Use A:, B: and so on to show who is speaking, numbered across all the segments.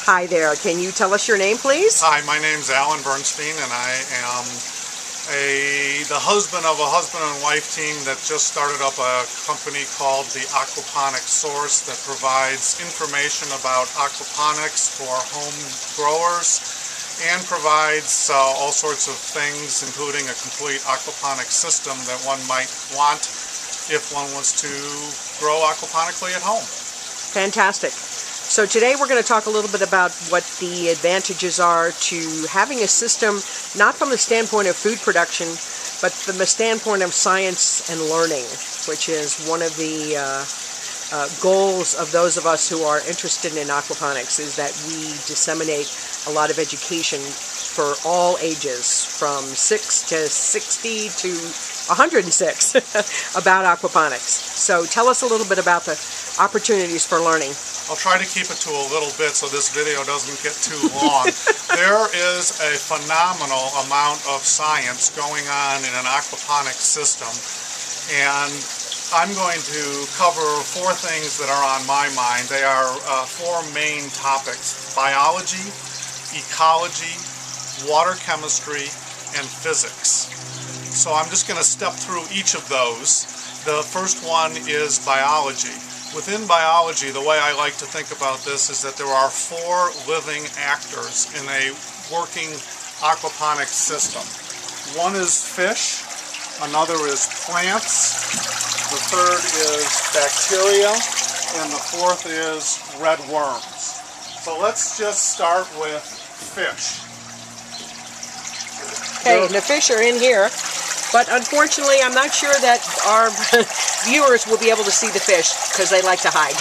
A: Hi there. Can you tell us your name, please?
B: Hi, my name's Alan Bernstein, and I am the husband of a husband and wife team that just started up a company called the Aquaponics Source that provides information about aquaponics for home growers and provides all sorts of things, including a complete aquaponics system that one might want if one was to grow aquaponically at home.
A: Fantastic. So today we're going to talk a little bit about what the advantages are to having a system, not from the standpoint of food production, but from the standpoint of science and learning, which is one of the goals of those of us who are interested in aquaponics, is that we disseminate a lot of education for all ages, from 6 to 60 to 106 about aquaponics. So tell us a little bit about the opportunities for learning.
B: I'll try to keep it to a little bit so this video doesn't get too long. There is a phenomenal amount of science going on in an aquaponics system, and I'm going to cover 4 things that are on my mind. They are 4 main topics: biology, ecology, water chemistry, and physics. So I'm just going to step through each of those. The first one is biology. Within biology, the way I like to think about this is that there are 4 living actors in a working aquaponics system. One is fish, another is plants, the third is bacteria, and the 4th is red worms. So let's just start with fish.
A: Okay, the fish are in here, but unfortunately I'm not sure that our viewers will be able to see the fish because they like to hide.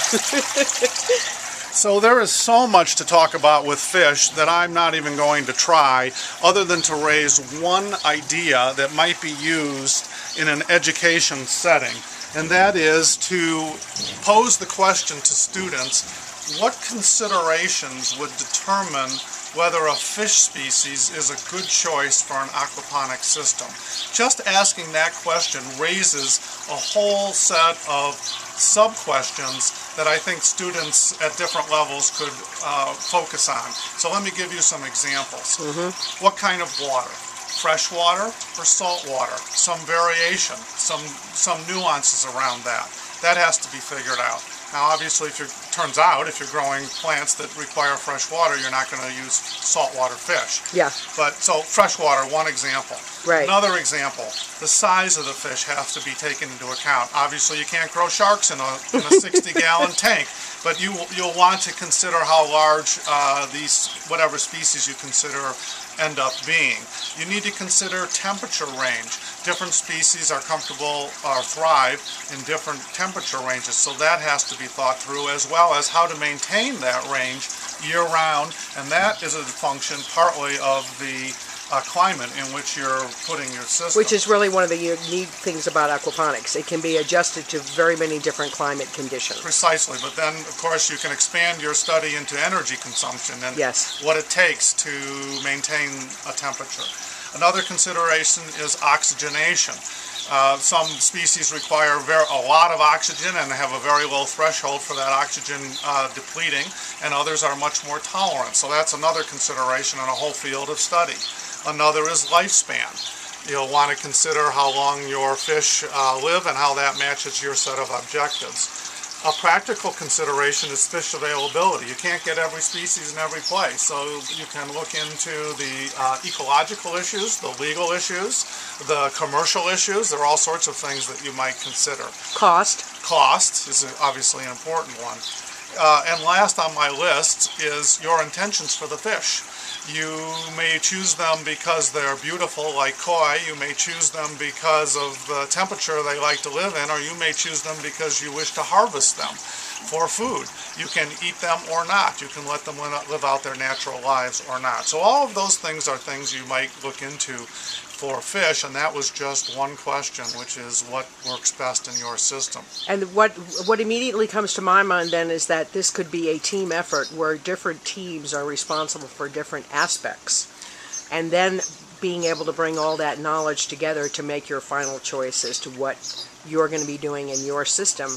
B: So there is so much to talk about with fish that I'm not even going to try, other than to raise one idea that might be used in an education setting, and that is to pose the question to students: what considerations would determine whether a fish species is a good choice for an aquaponic system? Just asking that question raises a whole set of sub-questions that I think students at different levels could focus on. So let me give you some examples. What kind of water? Fresh water or salt water? Some variation, some nuances around that. That has to be figured out. Now obviously if you're growing plants that require fresh water, you're not going to use saltwater fish.
A: Yeah.
B: But so fresh water, one example.
A: Right.
B: Another example, the size of the fish has to be taken into account. Obviously you can't grow sharks in a 60-gallon tank, but you'll want to consider how large these whatever species you consider end up being. You need to consider temperature range. Different species are comfortable or thrive in different temperature ranges, so that has to be thought through, as well as how to maintain that range year-round, and that is a function partly of the climate in which you're putting your system.
A: Which is really one of the unique things about aquaponics. It can be adjusted to very many different climate conditions.
B: Precisely, but then of course you can expand your study into energy consumption and what it takes to maintain a temperature. Another consideration is oxygenation. Some species require a lot of oxygen and have a very low threshold for that oxygen depleting, and others are much more tolerant. So that's another consideration in a whole field of study. Another is lifespan. You'll want to consider how long your fish live and how that matches your set of objectives. A practical consideration is fish availability. You can't get every species in every place, so you can look into the ecological issues, the legal issues, the commercial issues. There are all sorts of things that you might consider.
A: Cost.
B: Cost is obviously an important one. And last on my list is your intentions for the fish. You may choose them because they're beautiful, like koi. You may choose them because of the temperature they like to live in, or you may choose them because you wish to harvest them for food. You can eat them or not. You can let them live out their natural lives or not. So all of those things are things you might look into for fish, and that was just one question, which is what works best in your system.
A: And what immediately comes to my mind then is that this could be a team effort where different teams are responsible for different aspects, and then being able to bring all that knowledge together to make your final choice as to what you're going to be doing in your system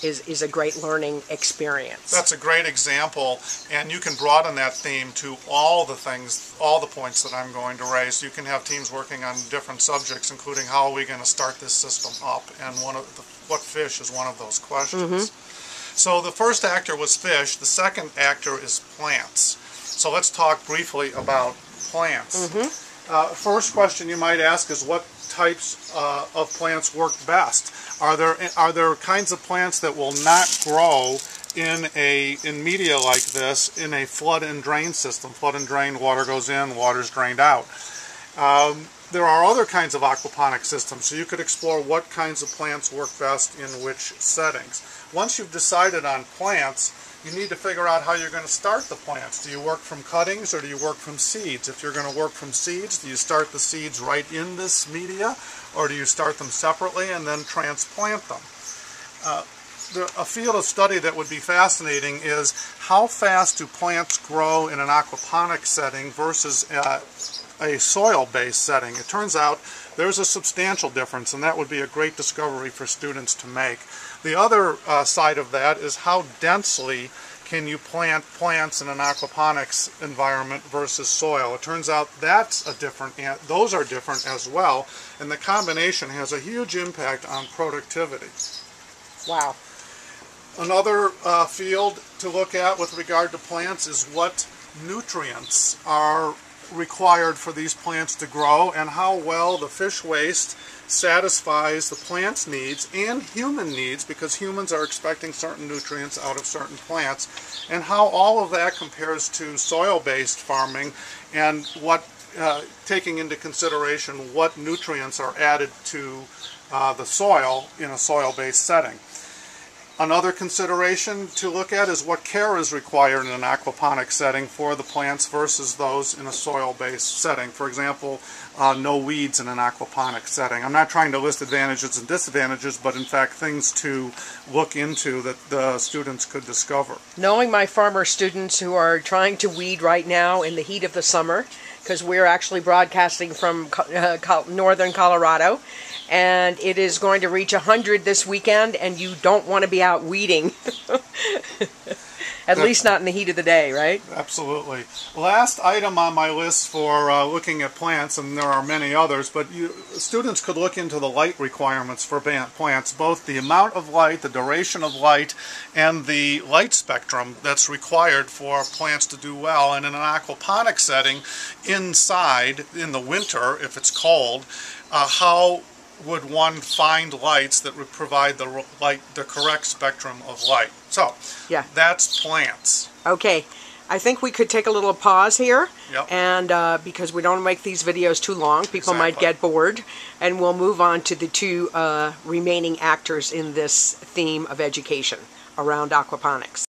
A: is a great learning experience.
B: That's a great example, and you can broaden that theme to all the things, all the points that I'm going to raise. You can have teams working on different subjects, including how are we going to start this system up, and what fish is one of those questions. So the first actor was fish, the second actor is plants. So let's talk briefly about plants. First question you might ask is what types of plants work best? Are there kinds of plants that will not grow in media like this in a flood and drain system? Flood and drain, water goes in, water's drained out. There are other kinds of aquaponic systems, so you could explore what kinds of plants work best in which settings. Once you've decided on plants, you need to figure out how you're going to start the plants. Do you work from cuttings or do you work from seeds? If you're going to work from seeds, do you start the seeds right in this media, or do you start them separately and then transplant them? A field of study that would be fascinating is how fast do plants grow in an aquaponic setting versus a soil-based setting. It turns out there's a substantial difference, and that would be a great discovery for students to make. The other side of that is how densely can you plant plants in an aquaponics environment versus soil. It turns out those are different as well, and the combination has a huge impact on productivity.
A: Wow.
B: Another field to look at with regard to plants is what nutrients are required for these plants to grow, and how well the fish waste satisfies the plant's needs and human needs, because humans are expecting certain nutrients out of certain plants, and how all of that compares to soil-based farming, and taking into consideration what nutrients are added to the soil in a soil-based setting. Another consideration to look at is what care is required in an aquaponic setting for the plants versus those in a soil-based setting. For example, no weeds in an aquaponic setting. I'm not trying to list advantages and disadvantages, but in fact things to look into that the students could discover.
A: Knowing my farmer students who are trying to weed right now in the heat of the summer, because we're actually broadcasting from northern Colorado, and it is going to reach 100 this weekend, and you don't want to be out weeding. At least not in the heat of the day, right?
B: Absolutely. Last item on my list for looking at plants, and there are many others, but students could look into the light requirements for plants, both the amount of light, the duration of light, and the light spectrum that's required for plants to do well. And in an aquaponic setting, inside, in the winter, if it's cold, how would one find lights that would provide the correct spectrum of light? So,
A: yeah,
B: that's plants.
A: Okay, I think we could take a little pause here,
B: yep.
A: And because we don't make these videos too long, people might get bored, and we'll move on to the two remaining actors in this theme of education around aquaponics.